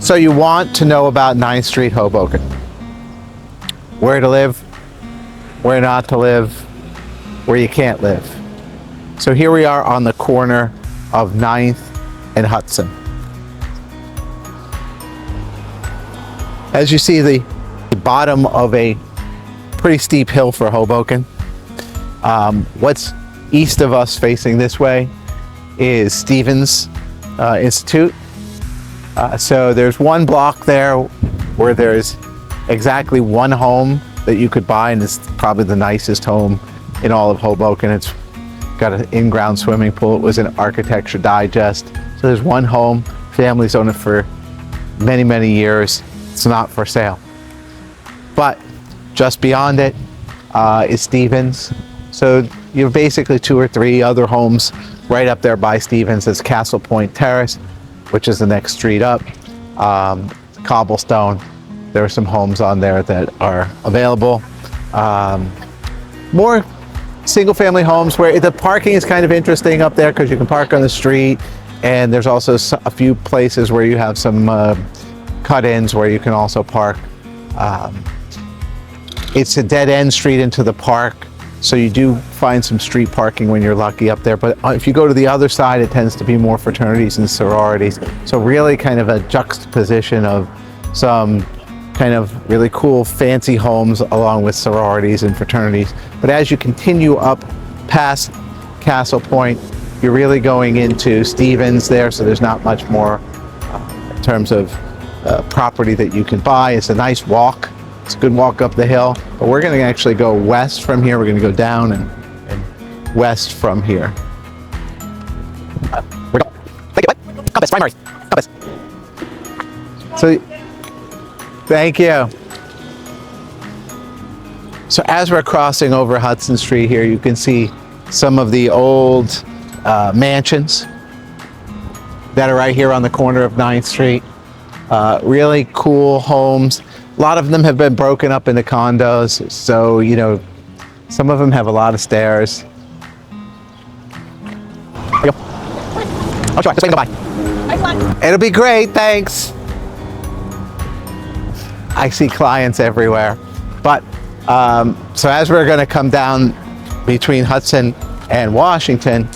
So you want to know about 9th Street, Hoboken. Where to live, where not to live, where you can't live. So here we are on the corner of 9th and Hudson. As you see, the bottom of a pretty steep hill for Hoboken. What's east of us facing this way is Stevens Institute. So there's one block there where there's exactly one home that you could buy, and it's probably the nicest home in all of Hoboken. It's got an in-ground swimming pool. It was in Architecture Digest. So there's one home. Families own it for many, many years. It's not for sale. But just beyond it is Stevens. So you have basically 2 or 3 other homes right up there by Stevens. It's Castle Point Terrace, which is the next street up. Cobblestone. There are some homes on there that are available. More single-family homes where the parking is kind of interesting up there because you can park on the street, and there's also a few places where you have some cut-ins where you can also park. It's a dead-end street into the park, so you do find some street parking when you're lucky up there. But if you go to the other side, it tends to be more fraternities and sororities. So really kind of a juxtaposition of some kind of really cool fancy homes along with sororities and fraternities. But as you continue up past Castle Point, you're really going into Stevens there, so there's not much more in terms of property that you can buy. It's a nice walk. It's a good walk up the hill, but we're going to actually go west from here. We're going to go down and west from here. Compass, primary, compass. So, thank you. So as we're crossing over Hudson Street here, you can see some of the old mansions that are right here on the corner of 9th Street. Really cool homes. A lot of them have been broken up into condos, so, you know, some of them have a lot of stairs. Oh, sure, just wait to go by. It'll be great, thanks. I see clients everywhere. But, so as we're gonna come down between Hudson and Washington,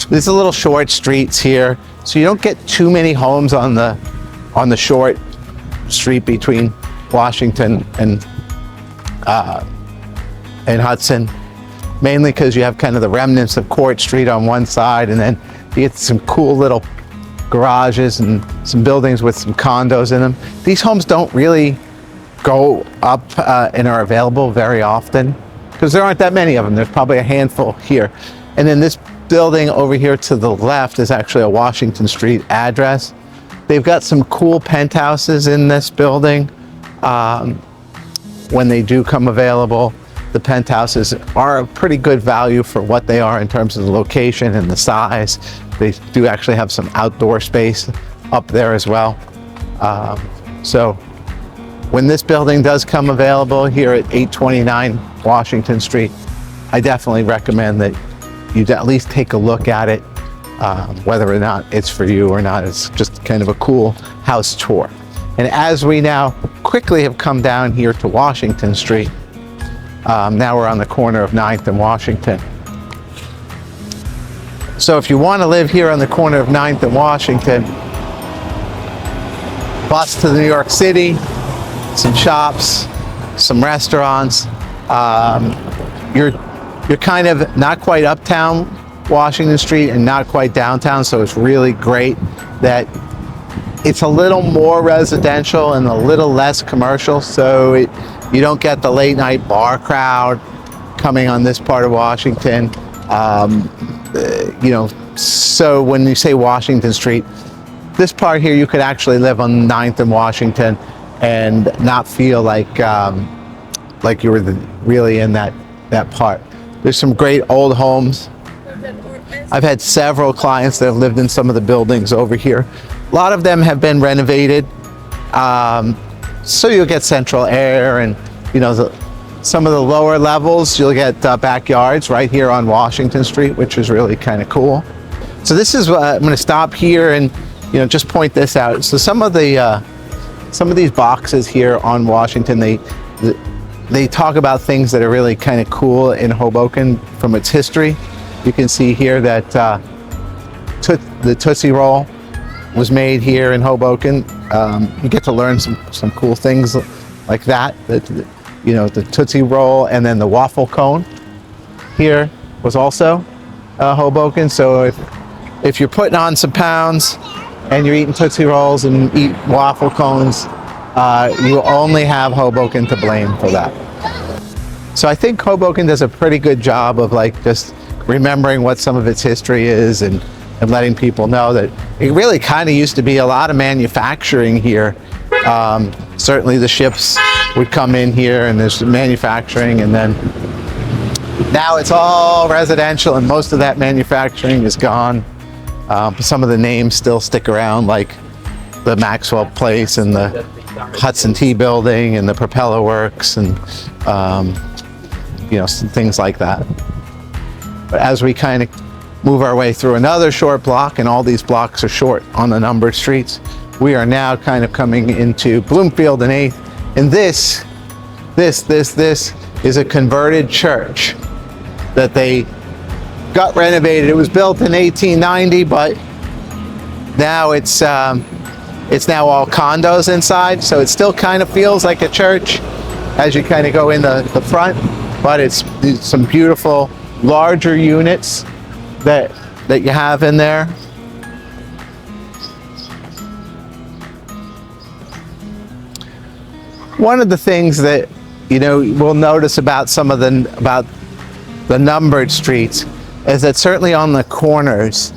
there's a little short streets here, so you don't get too many homes on the short street between Washington and Hudson, mainly because you have kind of the remnants of Court Street on one side, and then you get some cool little garages and some buildings with some condos in them. These homes don't really go up and are available very often because there aren't that many of them. There's probably a handful here. And then this building over here to the left is actually a Washington Street address. They've got some cool penthouses in this building. When they do come available, the penthouses are a pretty good value for what they are in terms of the location and the size. They do actually have some outdoor space up there as well. So when this building does come available here at 829 Washington Street, I definitely recommend that you at least take a look at it. Whether or not it's for you or not, it's just kind of a cool house tour. And as we now quickly have come down here to Washington Street, now we're on the corner of 9th and Washington. So if you want to live here on the corner of 9th and Washington, bus to New York City, some shops, some restaurants. You're kind of not quite uptown Washington Street and not quite downtown, so it's really great that it's a little more residential and a little less commercial, so you don't get the late night bar crowd coming on this part of Washington. You know, so when you say Washington Street, this part here, you could actually live on 9th and Washington and not feel like you were really in that part. There's some great old homes. I've had several clients that have lived in some of the buildings over here. A lot of them have been renovated, so you'll get central air, and you know, some of the lower levels you'll get backyards right here on Washington Street, which is really kind of cool. So this is I'm going to stop here and just point this out. So some of these boxes here on Washington, they talk about things that are really kind of cool in Hoboken from its history. You can see here that the Tootsie Roll was made here in Hoboken. You get to learn some cool things like that. The Tootsie Roll, and then the waffle cone here was also Hoboken. So if you're putting on some pounds and you're eating Tootsie Rolls and eat waffle cones, you only have Hoboken to blame for that. So I think Hoboken does a pretty good job of just remembering what some of its history is and letting people know that it really kind of used to be a lot of manufacturing here. Certainly the ships would come in here and there's manufacturing, and then now it's all residential and most of that manufacturing is gone. Some of the names still stick around, like the Maxwell Place and the Hudson Tea Building and the Propeller Works and some things like that. But as we kind of move our way through another short block, and all these blocks are short on the numbered streets, we are now kind of coming into Bloomfield and 8th. And this is a converted church that they got renovated. It was built in 1890, but now it's now all condos inside, so it still kind of feels like a church as you kind of go in the front, but it's some beautiful larger units that you have in there. One of the things that we'll notice about the numbered streets is that certainly on the corners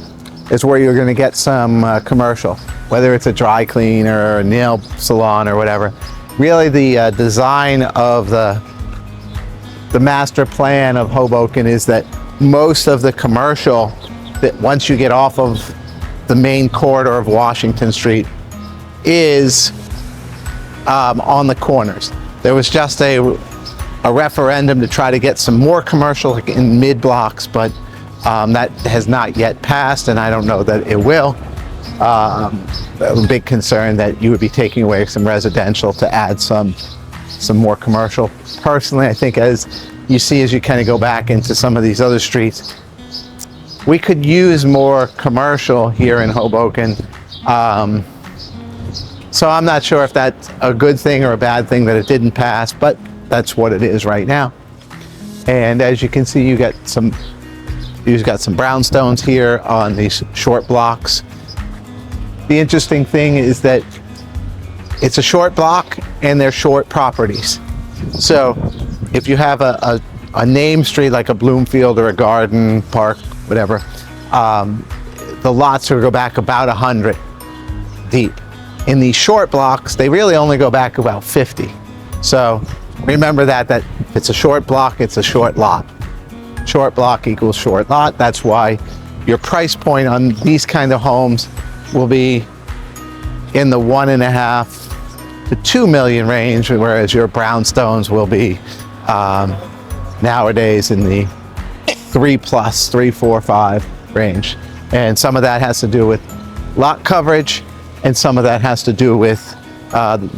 is where you're going to get some commercial, whether it's a dry cleaner or a nail salon or whatever. Really, the design of the master plan of Hoboken is that most of the commercial, that once you get off of the main corridor of Washington Street, is on the corners. There was just a referendum to try to get some more commercial in mid blocks, but that has not yet passed, and I don't know that it will. A big concern that you would be taking away some residential to add some more commercial. Personally, I think as you kind of go back into some of these other streets, we could use more commercial here in Hoboken. So I'm not sure if that's a good thing or a bad thing that it didn't pass, but that's what it is right now. And as you can see, you've got some brownstones here on these short blocks. The interesting thing is that it's a short block and they're short properties. So if you have a name street like a Bloomfield or a Garden Park, whatever, the lots will go back about 100 deep. In these short blocks, they really only go back about 50. So remember that if it's a short block, it's a short lot. Short block equals short lot. That's why your price point on these kind of homes will be in the 1.5 to 2 million range, whereas your brownstones will be nowadays in the 3+, 4, 5 range. And some of that has to do with lot coverage, and some of that has to do with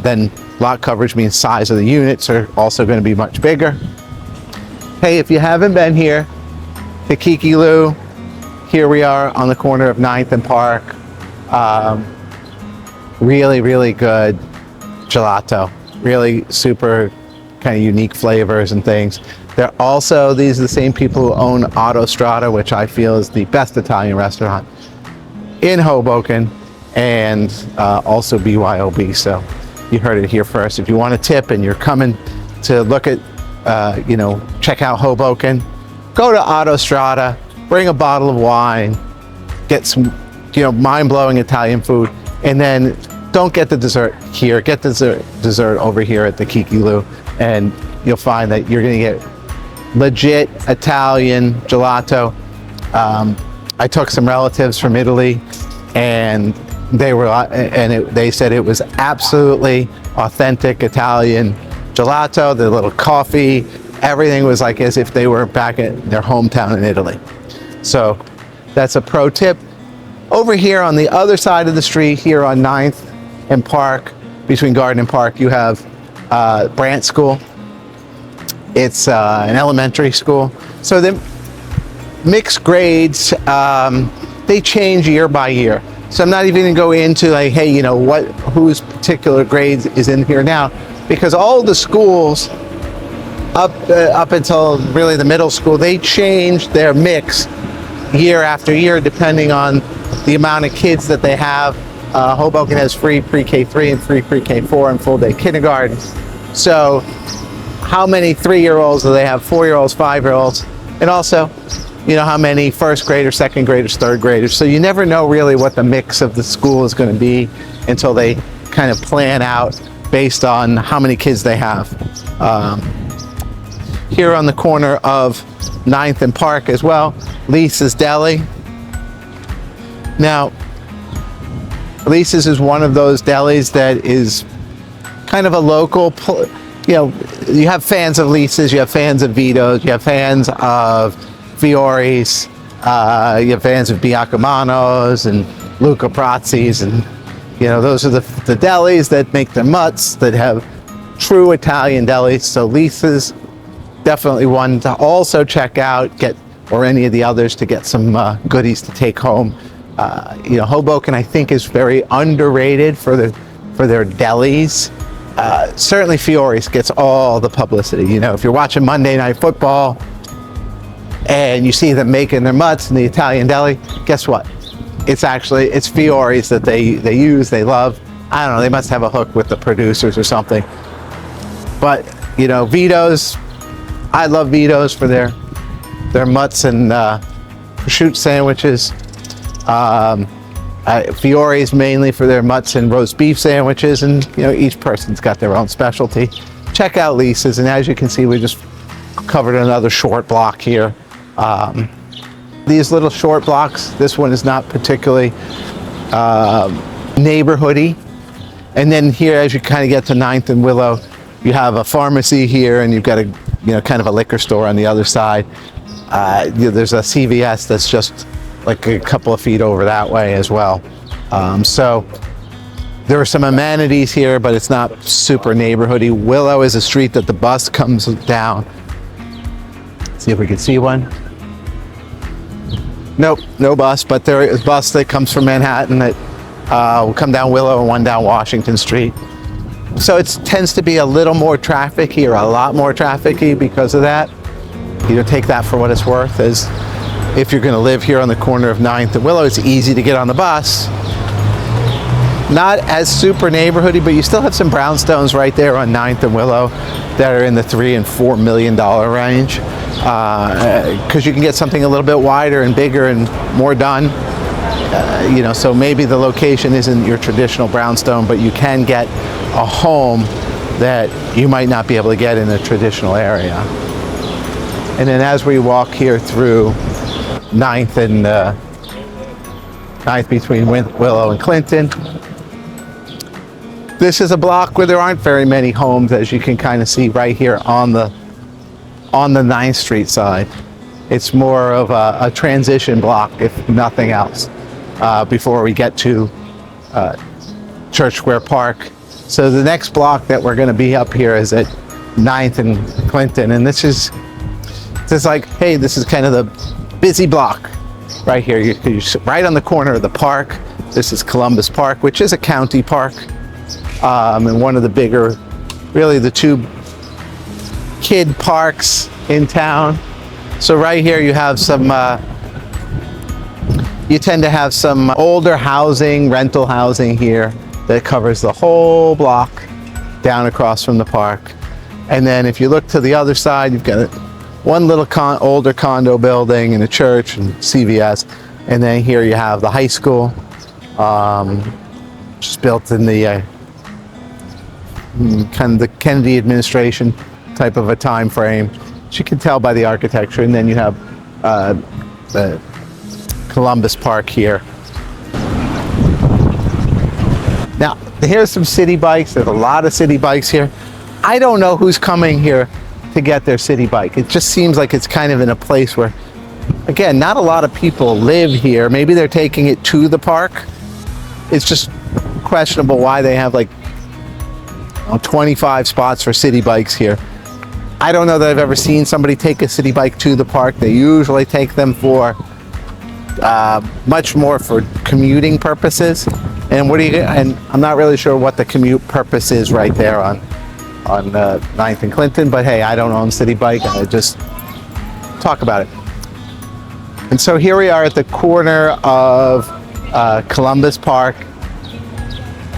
then lot coverage means size of the units are also going to be much bigger. Hey, if you haven't been here to Kikilu, here we are on the corner of 9th and Park. Really, really good gelato. Really super kind of unique flavors and things. These are the same people who own Autostrada, which I feel is the best Italian restaurant in Hoboken, and also BYOB. So you heard it here first. If you want a tip and you're coming to look at, check out Hoboken, go to Autostrada, bring a bottle of wine, get some, mind-blowing Italian food, and then don't get the dessert here. Get the dessert over here at the Kikilu, and you'll find that you're going to get legit Italian gelato. I took some relatives from Italy, and they said it was absolutely authentic Italian gelato. The little coffee, everything was like as if they were back at their hometown in Italy. So that's a pro tip. Over here on the other side of the street, here on 9th and Park, between Garden and Park, you have Brant School. It's an elementary school. So the mixed grades, they change year by year. So I'm not even going to go into like, hey, you know, whose particular grades is in here now, because all the schools up until really the middle school, they change their mix year after year depending on the amount of kids that they have. Hoboken has free pre-K3 and free pre-K4 and full day kindergarten. So how many 3-year-olds do they have, 4-year-olds, 5-year-olds, and also, you know, how many first graders, second graders, third graders. So you never know really what the mix of the school is going to be until they kind of plan out based on how many kids they have. Here on the corner of 9th and Park as well, Lisa's Deli. Now, Lisa's is one of those delis that is kind of a local, you know, you have fans of Lisa's, you have fans of Vito's, you have fans of Fiore's, you have fans of Biancamano's and Luca Prazzi's, and you know, those are the delis that make the mutts, that have true Italian delis. So Lisa's definitely one to also check out, or any of the others, to get some goodies to take home. You know, Hoboken, I think, is very underrated for their delis. Certainly Fiore's gets all the publicity. You know, if you're watching Monday Night Football and you see them making their mutts in the Italian deli, guess what? It's Fiore's that they use, they love. I don't know, they must have a hook with the producers or something. But, you know, Vito's, I love Vito's for their mutts and prosciutto sandwiches. Fiore's mainly for their mutts and roast beef sandwiches, and you know, each person's got their own specialty. Check out Lisa's, and as you can see, we just covered another short block here. These little short blocks, this one is not particularly neighborhoody. And then here, as you kind of get to 9th and Willow, you have a pharmacy here, and you've got a, you know, kind of a liquor store on the other side. You know, there's a CVS that's just like a couple of feet over that way as well. So there are some amenities here, but it's not super neighborhoody. Willow is a street that the bus comes down. See if we can see one. Nope, no bus, but there is a bus that comes from Manhattan that will come down Willow and one down Washington Street. So it tends to be a little more traffic here, a lot more traffic-y because of that. You know, take that for what it's worth. As if you're going to live here on the corner of 9th and Willow, it's easy to get on the bus. Not as super neighborhoody, but you still have some brownstones right there on 9th and Willow that are in the $3 and $4 million range. Because you can get something a little bit wider and bigger and more done. You know, so maybe the location isn't your traditional brownstone, but you can get a home that you might not be able to get in a traditional area. And then as we walk here through 9th and 9th between Willow and Clinton, this is a block where there aren't very many homes, as you can kind of see right here on the 9th Street side. It's more of a transition block, if nothing else, before we get to Church Square Park. So the next block that we're going to be up here is at 9th and Clinton, and this is like, hey, this is kind of the busy block right here. You're right on the corner of the park. This is Columbus Park, which is a county park, and one of the bigger, really the two kid parks in town. So right here you have some, you tend to have some older housing, rental housing here that covers the whole block down across from the park. And then if you look to the other side, you've got one little older condo building and a church and CVS. And then here you have the high school, just built in the kind of the Kennedy administration type of a time frame, which you can tell by the architecture. And then you have the Columbus Park here. Now, here's some city bikes. There's a lot of city bikes here. I don't know who's coming here to get their city bike. It just seems like it's kind of in a place where Again, not a lot of people live here. Maybe they're taking it to the park. It's just questionable why they have like 25 spots for city bikes here. I don't know that I've ever seen somebody take a city bike to the park. They usually take them for much more for commuting purposes. And and I'm not really sure what the commute purpose is right there on 9th and Clinton, but hey, I don't own city bike, and I just talk about it. And so here we are at the corner of Columbus Park.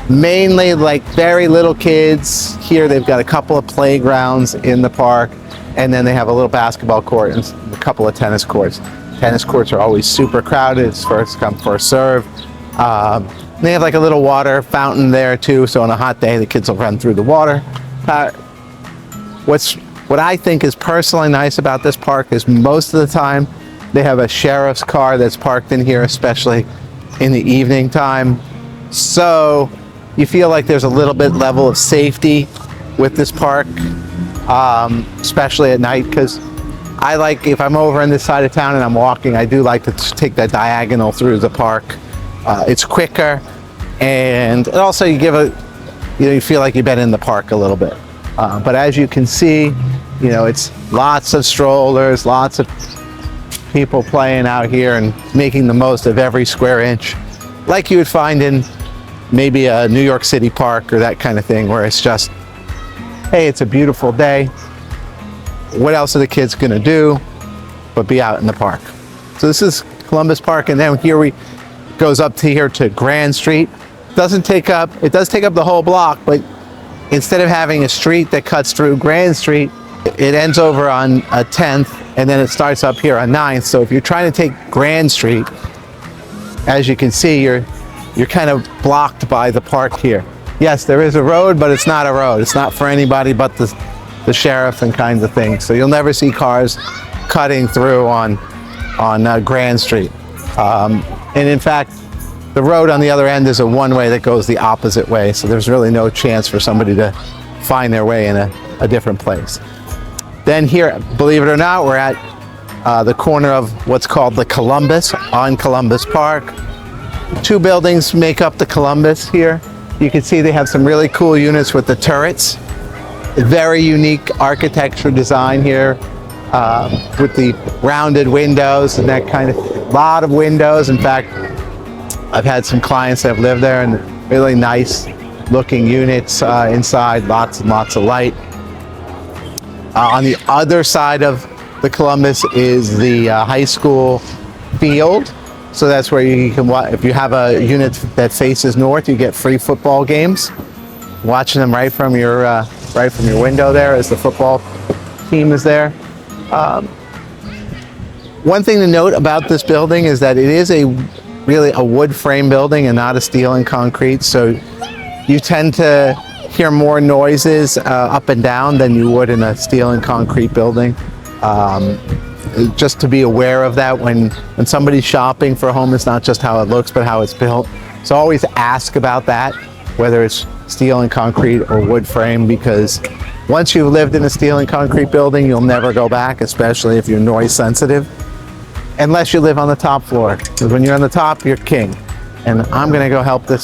Mainly like very little kids. Here they've got a couple of playgrounds in the park, and then they have a little basketball court and a couple of tennis courts. Tennis courts are always super crowded. It's first come, first serve. They have like a little water fountain there too, so on a hot day the kids will run through the water. What I think is personally nice about this park is most of the time they have a sheriff's car that's parked in here, especially in the evening time. So you feel like there's a little bit level of safety with this park, especially at night, because I like, if I'm over on this side of town and I'm walking, I do like to take that diagonal through the park. It's quicker, and also you feel like you've been in the park a little bit. But as you can see, it's lots of strollers, lots of people playing out here and making the most of every square inch, like you would find in maybe a New York City park or that kind of thing, where it's just, hey, it's a beautiful day. What else are the kids gonna do but be out in the park? So this is Columbus Park, and then here goes up to here to Grand Street. It does take up the whole block, but instead of having a street that cuts through Grand Street, it ends over on 10th, and then it starts up here on 9th. So if you're trying to take Grand Street, as you can see, you're kind of blocked by the park here. Yes, there is a road, but it's not a road. It's not for anybody but the sheriff and kinds of things. So you'll never see cars cutting through on Grand Street. And in fact, the road on the other end is a one-way that goes the opposite way. So there's really no chance for somebody to find their way in a different place. Then here, believe it or not, we're at the corner of what's called the Columbus on Columbus Park. Two buildings make up the Columbus here. You can see they have some really cool units with the turrets. Very unique architecture design here with the rounded windows and that kind of, lot of windows. In fact, I've had some clients that have lived there, and really nice looking units inside, lots and lots of light. On the other side of the Columbus is the high school field. So that's where you can watch. If you have a unit that faces north, you get free football games. Watching them right from your window there as the football team is there. One thing to note about this building is that it is really a wood frame building and not a steel and concrete. So you tend to hear more noises up and down than you would in a steel and concrete building. Just to be aware of that when somebody's shopping for a home, it's not just how it looks, but how it's built. So always ask about that, whether it's steel and concrete or wood frame, because once you've lived in a steel and concrete building, you'll never go back, especially if you're noise sensitive, unless you live on the top floor. Because when you're on the top, you're king. And I'm gonna go help a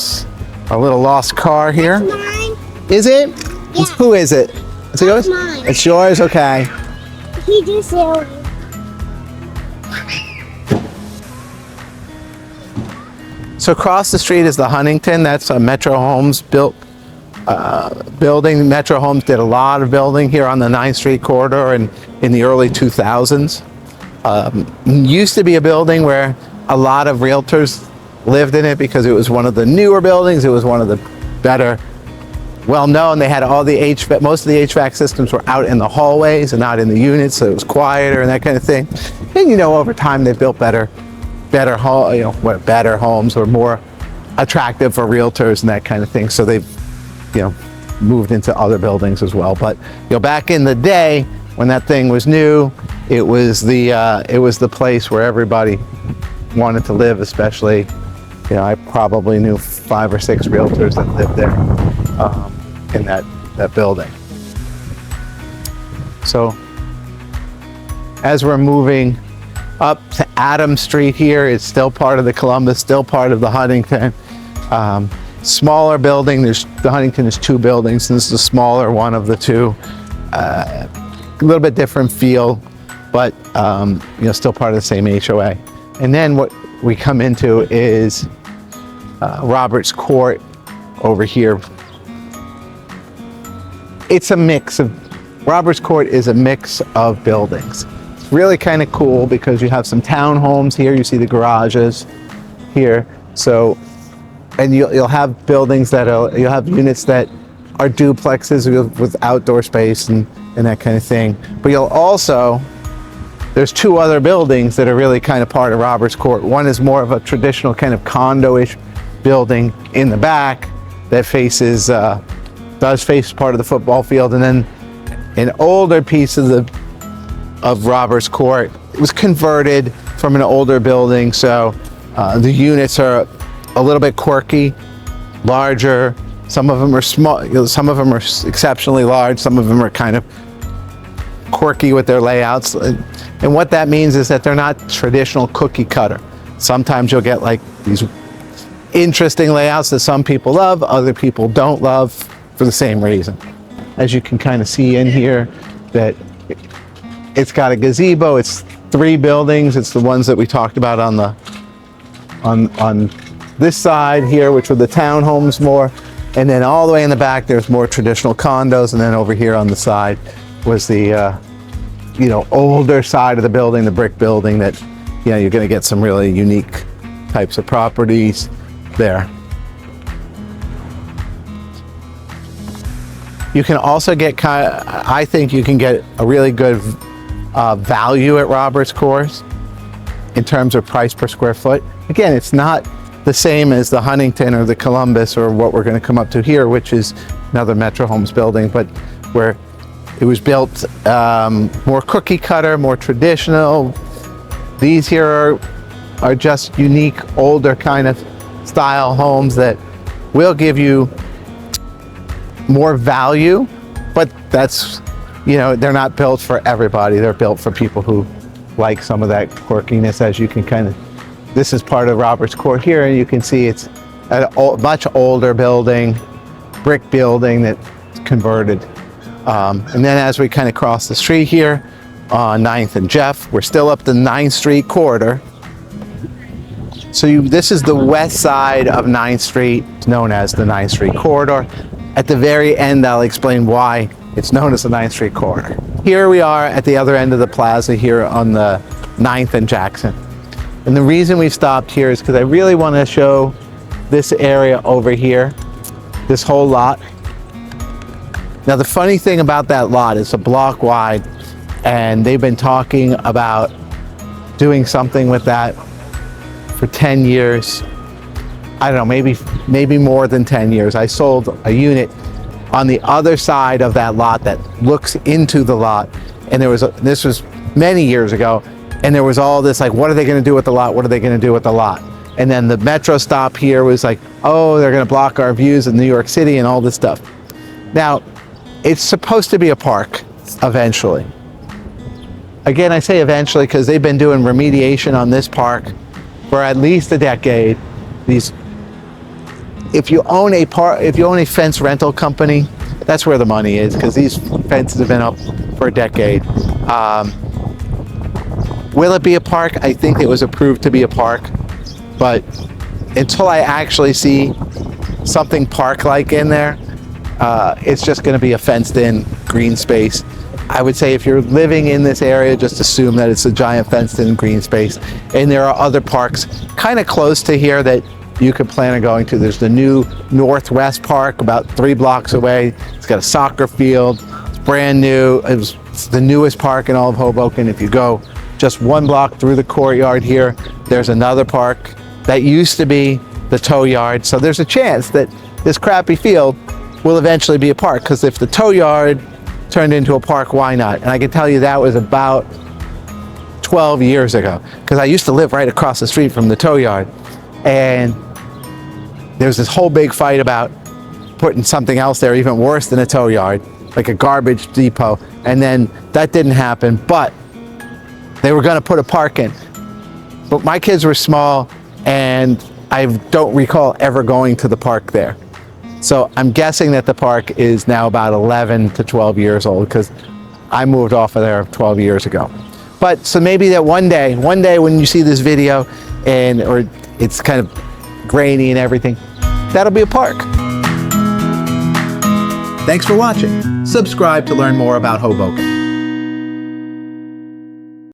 little lost car here. Mine. Is it? Yeah. Who is it? Is it yours? Mine. It's yours, okay. He just said. So across the street is the Huntington. That's a Metro Homes building. Metro Homes did a lot of building here on the 9th Street corridor in the early 2000s. Used to be a building where a lot of realtors lived in it because it was one of the newer buildings. It was one of the better, well-known. They had all the HVAC, most of the HVAC systems were out in the hallways and not in the units, so it was quieter and that kind of thing. And over time they've built better homes, or more attractive for realtors and that kind of thing. So they've, moved into other buildings as well. But back in the day when that thing was new, it was the place where everybody wanted to live. Especially, I probably knew 5 or 6 realtors that lived there in that building. So as we're moving up to Adams Street here. It's still part of the Columbus, still part of the Huntington. Smaller building. The Huntington is 2 buildings, and this is the smaller one of the 2. A little bit different feel, but still part of the same HOA. And then what we come into is Roberts Court over here. It's a mix of, Roberts Court is a mix of buildings. It's really kind of cool because you have some townhomes here. You see the garages here. So, and you'll have buildings you'll have units that are duplexes with outdoor space and that kind of thing. But you'll also, there's 2 other buildings that are really kind of part of Roberts Court. One is more of a traditional kind of condo-ish building in the back that does face part of the football field, and then an older piece of Roberts Court. It was converted from an older building, so the units are a little bit quirky, larger. Some of them are small, some of them are exceptionally large, some of them are kind of quirky with their layouts. And what that means is that they're not traditional cookie cutter. Sometimes you'll get like these interesting layouts that some people love, other people don't love for the same reason. As you can kind of see in here, that it's got a gazebo. It's 3 buildings. It's the ones that we talked about on this side here, which were the townhomes more. And then all the way in the back, there's more traditional condos. And then over here on the side was the, older side of the building, the brick building that, you're going to get some really unique types of properties there. You can also get I think you can get a really good value at Roberts Court in terms of price per square foot. Again, it's not the same as the Huntington or the Columbus or what we're going to come up to here, which is another Metro Homes building, but where it was built more cookie cutter, more traditional. These here are just unique, older kind of style homes that will give you more value, but that's, they're not built for everybody. They're built for people who like some of that quirkiness. As you can this is part of Roberts Court here, and you can see it's a much older building, brick building that's converted. And then as we kind of cross the street here on 9th and Jeff, we're still up the 9th Street corridor. So this is the west side of 9th Street, known as the 9th Street corridor. At the very end, I'll explain why it's known as the 9th Street corridor. Here we are at the other end of the plaza here on the 9th and Jackson. And the reason we stopped here is because I really want to show this area over here, this whole lot. Now the funny thing about that lot is a block wide, and they've been talking about doing something with that for 10 years. I don't know, maybe more than 10 years. I sold a unit on the other side of that lot that looks into the lot, and this was many years ago, and there was all this like, what are they going to do with the lot? What are they going to do with the lot? And then the metro stop here was like, oh, they're going to block our views of New York City and all this stuff. Now, it's supposed to be a park eventually. Again, I say eventually because they've been doing remediation on this park for at least a decade. If you own a fence rental company, that's where the money is, because these fences have been up for a decade. Will it be a park? I think it was approved to be a park, but until I actually see something park-like in there, it's just going to be a fenced-in green space. I would say if you're living in this area, just assume that it's a giant fenced-in green space. And there are other parks kind of close to here that you could plan on going to. There's the new Northwest Park about 3 blocks away. It's got a soccer field. It's brand new. It's the newest park in all of Hoboken. If you go just 1 block through the courtyard here, there's another park that used to be the tow yard. So there's a chance that this crappy field will eventually be a park, because if the tow yard turned into a park, why not? And I can tell you that was about 12 years ago, because I used to live right across the street from the tow yard, and there's this whole big fight about putting something else there even worse than a tow yard, like a garbage depot, and then that didn't happen. But They were going to put a park in. But my kids were small, and I don't recall ever going to the park there. So I'm guessing that the park is now about 11 to 12 years old, because I moved off of there 12 years ago. But so maybe that one day when you see this video or it's kind of grainy and everything, that'll be a park. Thanks for watching. Subscribe to learn more about Hoboken.